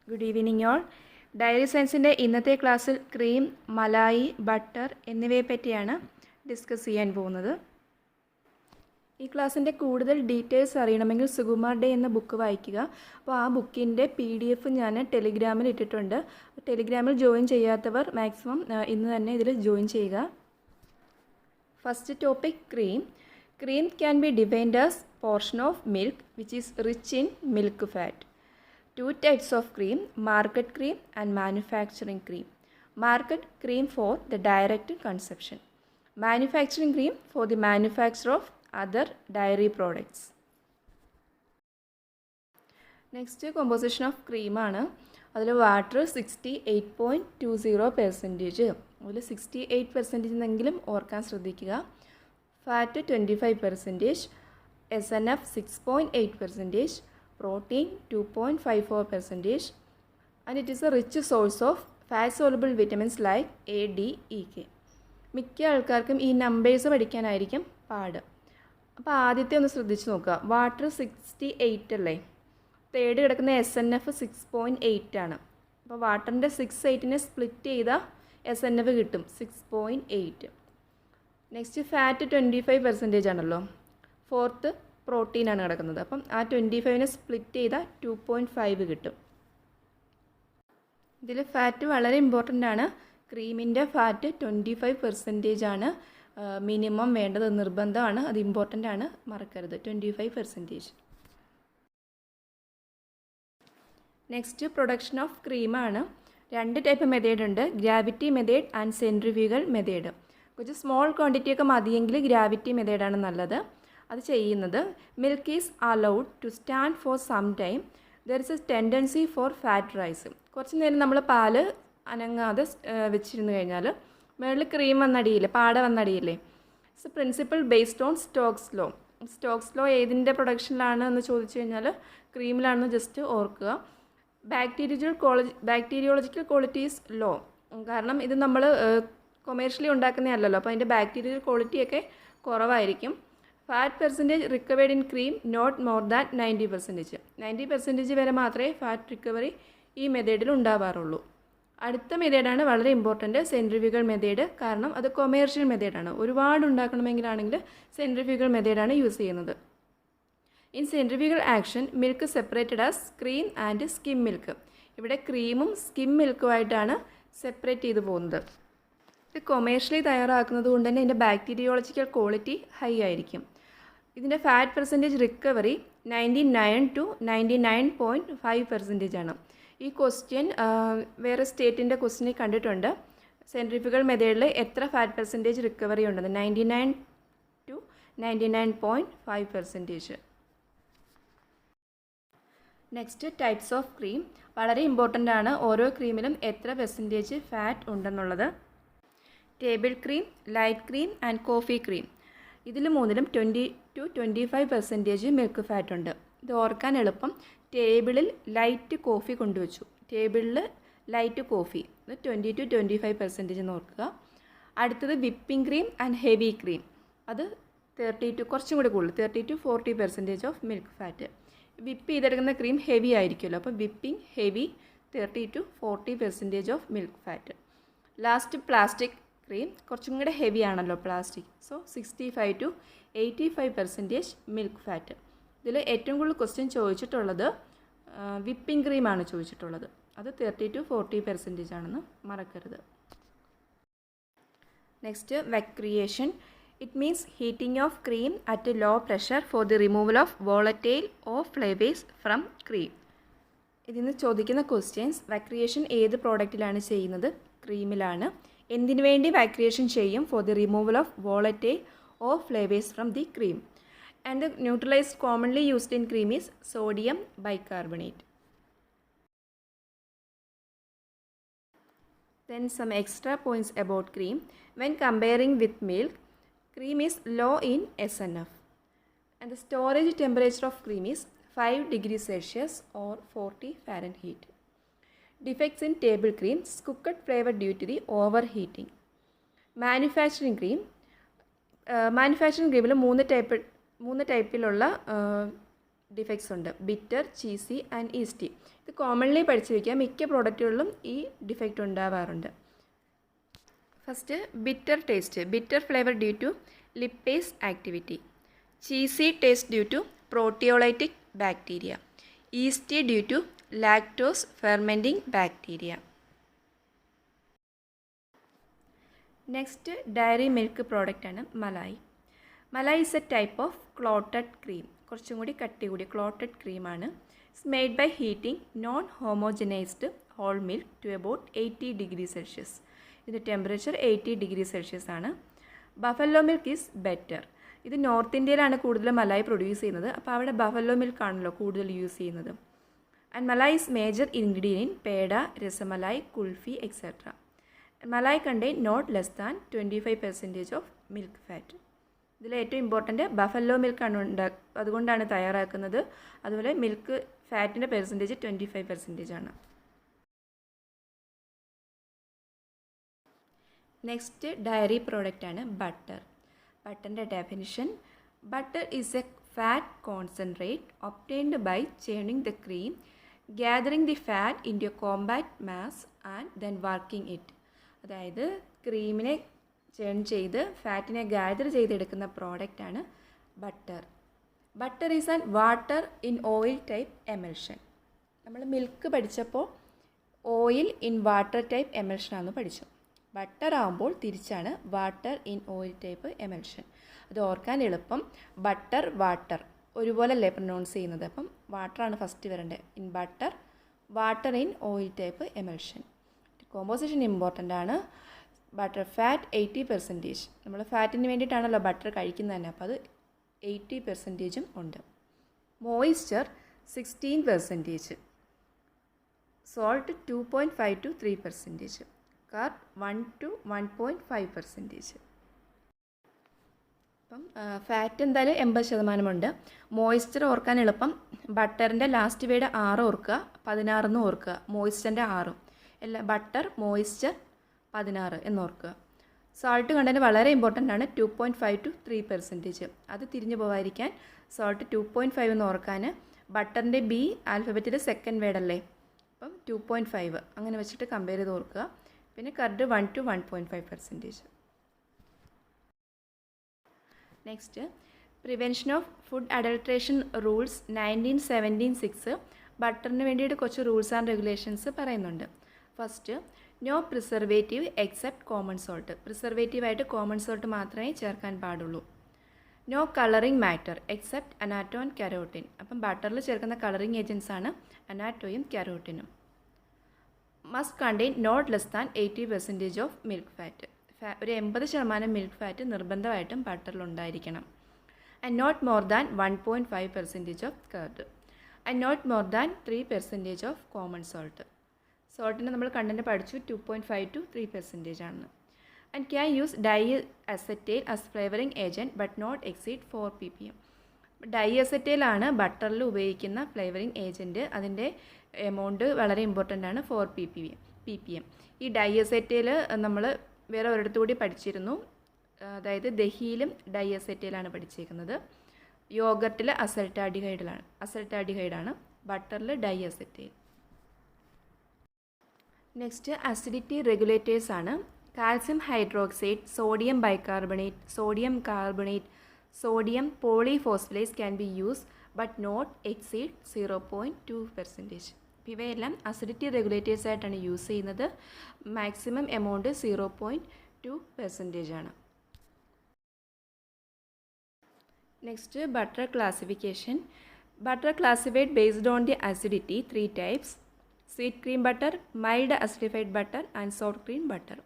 Good evening all. Diary സയൻസിൻ്റെ ഇന്നത്തെ ക്ലാസ്സിൽ ക്രീം, മലായി, ബട്ടർ എന്നിവയെ പറ്റിയാണ് ഡിസ്കസ് ചെയ്യാൻ പോകുന്നത്. ഈ ക്ലാസ്സിൻ്റെ കൂടുതൽ ഡീറ്റെയിൽസ് അറിയണമെങ്കിൽ സുകുമാർ ഡേ എന്ന ബുക്ക് വായിക്കുക. അപ്പോൾ ആ ബുക്കിൻ്റെ PDF ഞാൻ ടെലിഗ്രാമിൽ ഇട്ടിട്ടുണ്ട്. ടെലിഗ്രാമിൽ ജോയിൻ ചെയ്യാത്തവർ മാക്സിമം ഇന്ന് തന്നെ ഇതിൽ ജോയിൻ ചെയ്യുക. First topic cream. Cream can be defined as portion of milk which is rich in milk fat. Two types of cream, market cream and manufacturing cream. Market cream for the direct consumption. Manufacturing cream for the manufacture of other dairy products. Next, composition of cream ആണ്. അതിൽ water 68.20%. അതിൽ 68% എന്നെങ്കിലും ഓർക്കാൻ ശ്രദ്ധിക്കുക. Fat 25%. SNF 6.8%. Protein 2.54%, and it is a rich source of fat-soluble vitamins like A, D, E, K. മിക്ക ആൾക്കാർക്കും ഈ numbers പഠിക്കാനായിരിക്കും പാട്. അപ്പോൾ ആദ്യത്തെ ഒന്ന് ശ്രദ്ധിച്ച് നോക്കുക. വാട്ടർ 68 അല്ലേ, തേർഡ് കിടക്കുന്ന SNF 6.8 ആണ്. അപ്പോൾ വാട്ടറിൻ്റെ 6.8നെ സ്പ്ലിറ്റ് ചെയ്താൽ SNF കിട്ടും 6.8. നെക്സ്റ്റ് ഫാറ്റ് 25% ആണല്ലോ. ഫോർത്ത് പ്രോട്ടീനാണ് കിടക്കുന്നത്. അപ്പം ആ 25നെ സ്പ്ലിറ്റ് ചെയ്താൽ 2.5 കിട്ടും. ഇതിൽ ഫാറ്റ് വളരെ ഇമ്പോർട്ടൻ്റ് ആണ്. ക്രീമിൻ്റെ ഫാറ്റ് 25% ആണ് മിനിമം വേണ്ടത്, നിർബന്ധമാണ്. അത് ഇമ്പോർട്ടൻ്റ് ആണ്, മറക്കരുത്. 25%. നെക്സ്റ്റ് പ്രൊഡക്ഷൻ ഓഫ് ക്രീമാണ്. 2 ടൈപ്പ് മെത്തേഡ് ഉണ്ട്, gravity method and centrifugal method. കുറച്ച് സ്മോൾ ക്വാണ്ടിറ്റിയൊക്കെ മതിയെങ്കിൽ ഗ്രാവിറ്റി മെത്തേഡാണ് നല്ലത്. അത് ചെയ്യുന്നത് milk is allowed to stand for some time. There is a tendency for fat rise. കുറച്ച് നേരം നമ്മൾ പാല് അനങ്ങാതെ വെച്ചിരുന്നു കഴിഞ്ഞാൽ മുകളിൽ ക്രീം വന്നടിയില്ലേ, പാട വന്നടിയില്ലേ. It's a principle based on Stokes law. Stokes law ഏതിൻ്റെ പ്രൊഡക്ഷനിലാണ് എന്ന് ചോദിച്ചു കഴിഞ്ഞാൽ ക്രീമിലാണെന്ന് ജസ്റ്റ് ഓർക്കുക. Bacteriological qualities low. കാരണം ഇത് നമ്മൾ കൊമേഴ്ഷ്യലി ഉണ്ടാക്കുന്നതല്ലല്ലോ, അപ്പോൾ അതിൻ്റെ ബാക്ടീരിയൽ ക്വാളിറ്റിയൊക്കെ കുറവായിരിക്കും. Fat percentage recovered in cream not more than 90%. 90% വരെ മാത്രമേ ഫാറ്റ് റിക്കവറി ഈ മെത്തേഡിൽ ഉണ്ടാവാറുള്ളൂ. അടുത്ത മെത്തേഡാണ് വളരെ ഇമ്പോർട്ടൻ്റ്, സെൻട്രിഫ്യൂഗൽ മെത്തേഡ്. കാരണം അത് കൊമേഴ്ഷ്യൽ മെത്തേഡാണ്. ഒരുപാട് ഉണ്ടാക്കണമെങ്കിലാണെങ്കിൽ സെൻട്രിഫ്യൂഗൽ മെത്തേഡാണ് യൂസ് ചെയ്യുന്നത്. In centrifugal action milk separated as cream and skim milk. ഇവിടെ ക്രീമും സ്കിം മിൽക്കുമായിട്ടാണ് സെപ്പറേറ്റ് ചെയ്ത് പോകുന്നത്. ഇത് കൊമേഴ്ഷ്യലി തയ്യാറാക്കുന്നത് കൊണ്ട് തന്നെ ഇതിൻ്റെ ബാക്ടീരിയോളജിക്കൽ ക്വാളിറ്റി ഹൈ ആയിരിക്കും. ഇതിൻ്റെ ഫാറ്റ് പെർസെൻറ്റേജ് റിക്കവറി 99 to 99.5% ആണ്. ഈ ക്വസ്റ്റ്യൻ വേറെ സ്റ്റേറ്റിൻ്റെ ക്വസ്റ്റ്യനിൽ കണ്ടിട്ടുണ്ട്. സെൻട്രിഫ്യൂഗൽ മെത്തേഡിൽ എത്ര ഫാറ്റ് പെർസെൻറ്റേജ് റിക്കവറി ഉണ്ടെന്ന്, 99 to 99.5%. Next types of cream. വളരെ ഇമ്പോർട്ടൻ്റ് ആണ് ഓരോ ക്രീമിലും എത്ര പെർസെൻറ്റേജ് ഫാറ്റ് ഉണ്ടെന്നുള്ളത്. Table cream, light cream and coffee cream. ഇതിൽ മൂന്നിലും 20 to 25% മിൽക്ക് ഫാറ്റ് ഉണ്ട്. ഇത് ഓർക്കാൻ എളുപ്പം. ടേബിളിൽ ലൈറ്റ് കോഫി കൊണ്ടുവച്ചു, ടേബിളിൽ ലൈറ്റ് കോഫി, ഇത് 20 to 25% എന്ന് ഓർക്കുക. അടുത്തത് whipping cream and heavy cream. അത് 30 to കുറച്ചും കൂടി കൂടുതൽ 30 to 40% of milk fat. Whip ചെയ്തെടുക്കുന്ന ക്രീം ഹെവി ആയിരിക്കുമല്ലോ, അപ്പോൾ whipping heavy 30 to 40% of milk fat. Last plastic cream, കുറച്ചും കൂടെ ഹെവി ആണല്ലോ plastic. So 65 to 85% milk fat. ഇതിൽ ഏറ്റവും കൂടുതൽ ക്വസ്റ്റ്യൻ ചോദിച്ചിട്ടുള്ളത് വിപ്പിംഗ് ക്രീമാണ് ചോദിച്ചിട്ടുള്ളത്. അത് 30 to 40% ആണെന്ന് മറക്കരുത്. Next vacreation. It means heating of cream at low pressure for the removal of volatile or flavours from cream. ഇതിന് ചോദിക്കുന്ന ക്വസ്റ്റ്യൻസ്, വെക്രിയേഷൻ ഏത് പ്രോഡക്റ്റിലാണ് ചെയ്യുന്നത്? ക്രീമിലാണ്. എന്തിനു വേണ്ടി വാക്രിയേഷൻ ചെയ്യും? Four the removal of volatile or flavours from the cream. And the neutralise commonly used in cream is sodium bicarbonate. Then some extra points about cream. When comparing with milk, cream is low in SNF. And the storage temperature of cream is 5 degrees Celsius or 40 Fahrenheit. Defects in table cream, cooked flavor due to the overheating. Manufacturing cream. Manufacturing ക്രീമിൽ മൂന്ന് ടൈപ്പിലുള്ള defects ഉണ്ട്. Bitter, cheesy and yeasty. ഇത് commonly പഠിച്ചു വയ്ക്കുക. മിക്ക പ്രോഡക്റ്റുകളിലും ഈ ഡിഫക്റ്റ് ഉണ്ടാവാറുണ്ട്. First bitter taste. Bitter flavour due to lipase activity. Cheesy taste due to proteolytic bacteria. Yeasty due to lactose fermenting bacteria. Next dairy milk പ്രോഡക്റ്റാണ് malai. Malai is a type of clotted cream. കുറച്ചും കൂടി കട്ടി കൂടി clotted ക്രീമാണ്. It's made by heating non homogenised whole milk to about 80 degree Celsius. ഇതിൻ്റെ temperature 80 degree Celsius ആണ്. Buffalo milk is better. ഇത് north ഇന്ത്യയിലാണ് കൂടുതൽ മലായി പ്രൊഡ്യൂസ് ചെയ്യുന്നത്. അപ്പോൾ അവിടെ ബഫല്ലോ മിൽക്ക് ആണല്ലോ കൂടുതൽ യൂസ് ചെയ്യുന്നത്. And malai is major ingredient in peda, rasmalai, kulfi etcetera. Malai contain not less than 25% of milk fat. ഇതിൽ ഏറ്റവും ഇമ്പോർട്ടൻറ്റ് ബഫല്ലോ മിൽക്കാണ് അതുകൊണ്ടാണ് തയ്യാറാക്കുന്നത്. അതുപോലെ മിൽക്ക് ഫാറ്റിൻ്റെ പെർസെൻറ്റേജ് 25% ആണ്. നെക്സ്റ്റ് ഡയറി പ്രോഡക്റ്റാണ് ബട്ടർ. ബട്ടറിൻ്റെ definition: butter is a fat concentrate obtained by churning the cream, gathering the fat into a compact mass and then working it. അതായത് ക്രീമിനെ ചേൺ ചെയ്ത് ഫാറ്റിനെ ഗ്യാദർ ചെയ്തെടുക്കുന്ന പ്രോഡക്റ്റാണ് butter. Butter is an water in oil type emulsion. നമ്മൾ milk പഠിച്ചപ്പോൾ oil in water type എമൽഷനാണെന്ന് പഠിച്ചു. ബട്ടർ ആകുമ്പോൾ തിരിച്ചാണ് water in oil type emulsion. അത് ഓർക്കാൻ എളുപ്പം. ബട്ടർ വാട്ടർ ഒരുപോലല്ലേ പ്രൊനൗൺസ് ചെയ്യുന്നത്. അപ്പം വാട്ടറാണ് ഫസ്റ്റ് വരേണ്ടത്. In butter, water in oil type emulsion. Composition important ആണ്. Butter fat 80%. നമ്മൾ ഫാറ്റിന് വേണ്ടിയിട്ടാണല്ലോ ബട്ടർ കഴിക്കുന്നത് തന്നെ. അപ്പോൾ അത് 80% ഉണ്ട്. Moisture 16%. Salt 2.5 to 3%. Carb 1 to 1.5%. അപ്പം ഫാറ്റ് എന്തായാലും 80% മോയിസ്ചർ ഓർക്കാൻ എളുപ്പം. ബട്ടറിൻ്റെ ലാസ്റ്റ് വേഡ് 6 ഓർക്കുക, 16 എന്ന് ഓർക്കുക. മോയിസ്ചറിൻ്റെ 6 എല്ലാം ബട്ടർ, മോയിസ്ചർ, 16 എന്നോർക്കുക. സോൾട്ട് കണ്ടന്റ് വളരെ ഇമ്പോർട്ടൻ്റ് ആണ്. 2.5 to 3%. അത് തിരിഞ്ഞു പോകാതിരിക്കാൻ സോൾട്ട് 2.5 എന്ന് ഓർക്കാൻ. ബട്ടറിൻ്റെ ബി ആൽഫബറ്റിൽ സെക്കൻഡ് വേർഡല്ലേ, അപ്പം 2.5 അങ്ങനെ വെച്ചിട്ട് കമ്പയർ ചെയ്ത് ഓർക്കുക. പിന്നെ curd 1 to 1.5%. Next prevention of food adulteration rules 1976. ബട്ടറിന് വേണ്ടിയിട്ട് കുറച്ച് റൂൾസ് ആൻഡ് റെഗുലേഷൻസ് പറയുന്നുണ്ട്. First, no preservative except common salt. പ്രിസർവേറ്റീവായിട്ട് കോമൺ സോൾട്ട് മാത്രമേ ചേർക്കാൻ പാടുള്ളൂ. No colouring matter except annatto and carotene. അപ്പം ബട്ടറിൽ ചേർക്കുന്ന കളറിംഗ് ഏജൻസ് ആണ് അനാറ്റോയും കരോട്ടിനും. Must contain not less than 80% of milk fat. ഒരു 80% മിൽക്ക് ഫാറ്റ് നിർബന്ധമായിട്ടും ബട്ടറിലുണ്ടായിരിക്കണം. And not more than 1.5% of card. And not more than 3% of common salt. സോൾട്ടിന് നമ്മൾ കണ്ടന്റ് പഠിച്ചു 2.5 to 3% ആണ്. And can use diacetyl as flavouring agent but not exceed 4 ppm. ഡൈ അസറ്റൈലാണ് ബട്ടറിൽ ഉപയോഗിക്കുന്ന ഫ്ലേവറിംഗ് ഏജൻറ്റ്. അതിൻ്റെ എമൗണ്ട് വളരെ ഇമ്പോർട്ടൻ്റ് ആണ്, 4 ppm. ഈ ഡൈ അസറ്റൈൽ നമ്മൾ വേറെ ഒരിടത്തു കൂടി പഠിച്ചിരുന്നു. അതായത് ദഹിയിലും ഡൈ അസറ്റൈലാണ് പഠിച്ചേക്കുന്നത്. യോഗർട്ടിൽ അസൽട്ടാഡിഹൈഡാണ്, ബട്ടറിൽ diacetyl. Next acidity regulators ആണ്. Calcium hydroxide, sodium bicarbonate, sodium carbonate, sodium polyphosphate can be use but not exceed 0.2%. ഇവയെല്ലാം അസിഡിറ്റി റെഗുലേറ്റേഴ്സ് ആയിട്ടാണ് യൂസ് ചെയ്യുന്നത്. മാക്സിമം എമൗണ്ട് 0.2% ആണ്. Next butter classification. Butter classified based on the acidity 3 types: sweet cream butter, mild acidified butter and sour cream butter.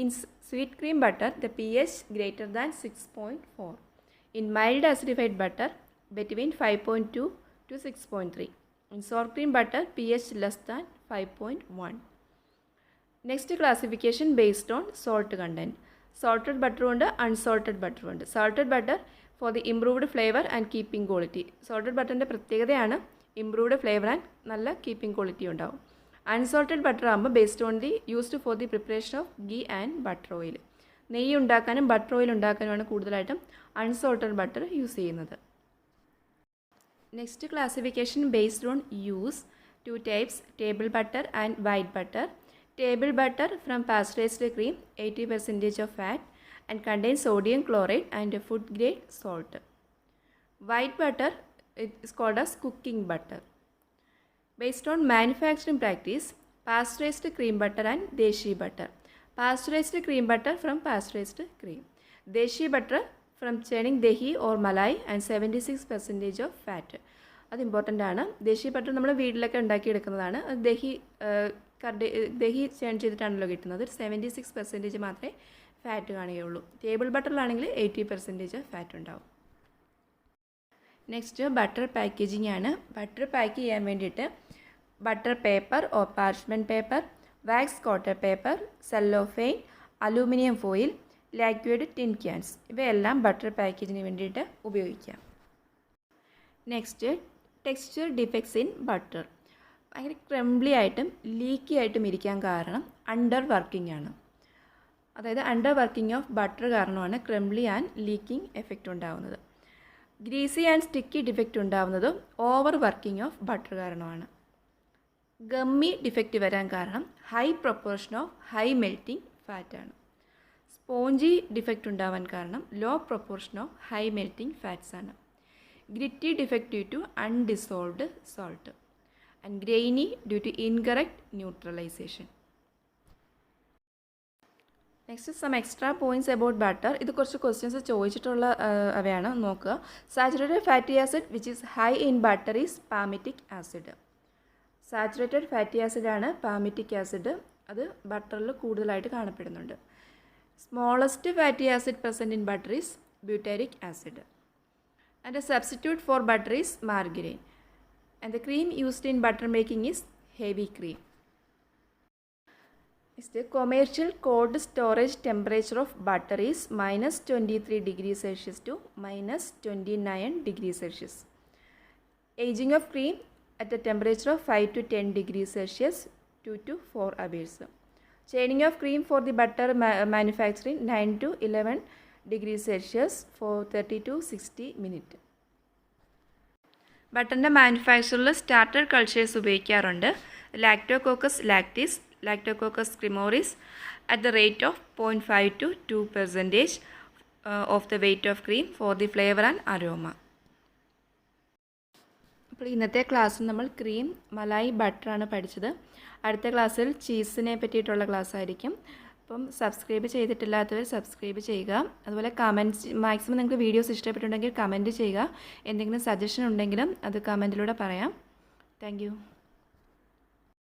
In sweet cream butter, the pH greater than 6.4. In mild acidified butter, between 5.2 to 6.3. In sour cream butter, pH less than 5.1. Next classification based on salt content. Salted butter ഉണ്ട്, unsalted butter ഉണ്ട്. Salted butter for the improved flavor and keeping quality. Salted butterൻ്റെ പ്രത്യേകതയാണ് improved flavour and നല്ല keeping quality ഉണ്ടാവും. Unsalted butter ആകുമ്പോൾ based on the used for the preparation of ghee and butter oil. നെയ്യ് ഉണ്ടാക്കാനും butter oil ഉണ്ടാക്കാനുമാണ് കൂടുതലായിട്ടും unsalted butter use ചെയ്യുന്നത്. Next classification based on use. Two types, table butter and white butter. Table butter from pasteurized cream, 80% of fat and contains sodium chloride and food grade salt. White butter is called as cooking butter. Based on manufacturing practice, pasteurized cream butter and deshi butter. Pasteurized cream butter from pasteurized cream. Deshi butter from churning dahi or malai and 76% of fat. അത് important ആണ്. ദേശി butter നമ്മൾ വീട്ടിലൊക്കെ ഉണ്ടാക്കിയെടുക്കുന്നതാണ്. അത് ദഹി ചേൺ ചെയ്തിട്ടാണല്ലോ കിട്ടുന്നത്. 76% മാത്രമേ fat കാണുകയുള്ളൂ. Table ബട്ടറിലാണെങ്കിൽ 80% fat ഉണ്ടാവും. നെക്സ്റ്റ് ബട്ടർ പാക്കേജിംഗ് ആണ്. ബട്ടർ പാക്ക് ചെയ്യാൻ വേണ്ടിയിട്ട് butter paper or parchment paper, wax coated paper, cellophane, aluminium foil, liquid tin cans ഇവയെല്ലാം ബട്ടർ പാക്കേജിന് വേണ്ടിയിട്ട് ഉപയോഗിക്കാം. Next texture defects in butter. ഭയങ്കര ക്രംബ്ലി ആയിട്ടും ലീക്കി ആയിട്ടും ഇരിക്കാൻ കാരണം അണ്ടർ വർക്കിംഗ് ആണ്. അതായത് അണ്ടർ വർക്കിംഗ് ഓഫ് ബട്ടർ കാരണമാണ് ക്രംബ്ലി ആൻഡ് ലീക്കിംഗ് എഫക്റ്റ് ഉണ്ടാകുന്നത്. ഗ്രീസി ആൻഡ് സ്റ്റിക്കി ഡിഫക്റ്റ് ഉണ്ടാകുന്നതും ഓവർ വർക്കിംഗ് ഓഫ് ബട്ടർ കാരണമാണ്. ഗമ്മി ഡിഫക്റ്റ് വരാൻ കാരണം high proportion of high melting ഫാറ്റാണ്. സ്പോഞ്ചി ഡിഫക്റ്റ് ഉണ്ടാവാൻ കാരണം low proportion of high melting fats ആണ്. Gritty defect due to undissolved salt and grainy due to incorrect neutralization. Next some extra points about butter. ഇത് കുറച്ച് questions ചോദിച്ചിട്ടുള്ള അവയാണ് നോക്കുക. Saturated fatty acid which is high in butter is palmitic acid. Saturated fatty acid ആണ് palmitic acid. അത് ബട്ടറിൽ കൂടുതലായിട്ട് കാണപ്പെടുന്നുണ്ട്. Smallest fatty acid present in butter is butyric acid. And a substitute for butter is margarine. And the cream used in butter making is heavy cream. The commercial cold storage temperature of butter is minus 23 degrees Celsius to minus 29 degrees Celsius. Aging of cream at a temperature of 5 to 10 degrees Celsius 2 to 4 hours. Chaining of cream for the butter manufacturing 9 to 11 degrees Celsius for 30 to 60 minutes. ബട്ടറിൻ്റെ മാനുഫാക്ചറിൽ starter cultures ഉപയോഗിക്കാറുണ്ട്. Lactococcus lactis, Lactococcus cremoris at the rate of 0.5 to 2% of the weight of cream for the flavour and aroma. അപ്പോൾ ഇന്നത്തെ ക്ലാസ്സിൽ നമ്മൾ cream, malai, ബട്ടറാണ് പഠിച്ചത്. അടുത്ത ക്ലാസ്സിൽ ചീസിനെ പറ്റിയിട്ടുള്ള ക്ലാസ് ആയിരിക്കും. അപ്പം സബ്സ്ക്രൈബ് ചെയ്തിട്ടില്ലാത്തവർ സബ്സ്ക്രൈബ് ചെയ്യുക. അതുപോലെ കമൻറ്റ്സ് മാക്സിമം നിങ്ങൾക്ക് വീഡിയോസ് ഇഷ്ടപ്പെട്ടുണ്ടെങ്കിൽ കമൻറ്റ് ചെയ്യുക. എന്തെങ്കിലും സജഷൻ ഉണ്ടെങ്കിലും അത് കമൻറ്റിലൂടെ പറയാം. Thank you.